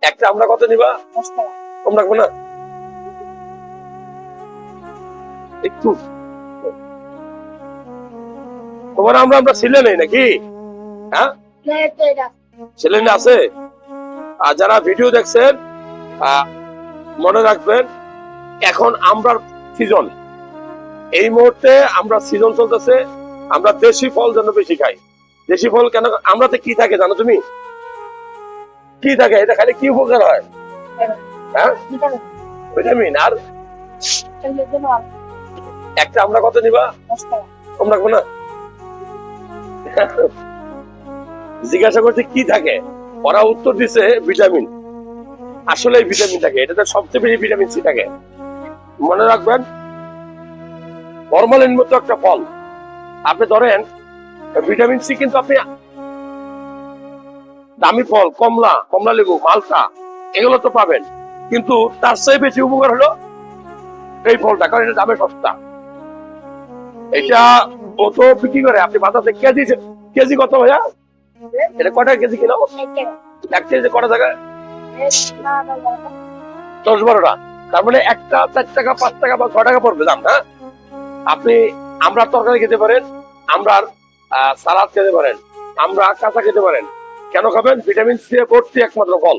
একটা আমরা কত নিবা? কম রাখবো না একটু? তোমার আমরা ছেলে নেই নাকি? হ্যাঁ, ছেলে মেয়ে আছে। আর যারা ভিডিও দেখছেন মনে রাখবেন, এখন আমরা সিজন, এই মুহূর্তে আমরা সিজন চলতেছে। আমরা দেশি ফল যেন বেশি খাই। দেশি ফল কেন? আমরাতে কি থাকে জানো তুমি? কি থাকে? এটা খালি কি উপকার হয়? হ্যাঁ, ভিটামিন। আর একটা আমরা কত নিবা? কম রাখবো না? জিজ্ঞাসা করছে কি থাকে, ওরা উত্তর দিছে ভিটামিন। আসলে ভিটামিন থাকে, এটাতে সবচেয়ে বেশি ভিটামিন সি থাকে। মনে রাখবেন, ফরমালিন মতো একটা ফল। আপনি ধরেন ভিটামিন সি, কিন্তু আপনি দামি ফল, কমলা, কমলা লেবু, মালটা, এগুলো তো পাবেন, কিন্তু তার চেয়ে বেশি উপকার হলো এই ফলটা, কারণ এটা দামে সস্তা। এটা ও তো বিক্রি করে, আপনি বাজারে কেজি, কেজি কত ভাইয়া? এটা কটা কেজি কিলো? এক কেজি কটা টাকা? 10-12টা। তার মানে একটা 4 টাকা, 5 টাকা বা 6 টাকা পড়বে দাম। হ্যাঁ, আপনি আমরা তরকারি খেতে পারেন, আমরা সালাদ খেতে পারেন, আমরা কাঁচা খেতে পারেন। কেন খাবেন? ভিটামিন সি ভর্তি একমাত্র ফল।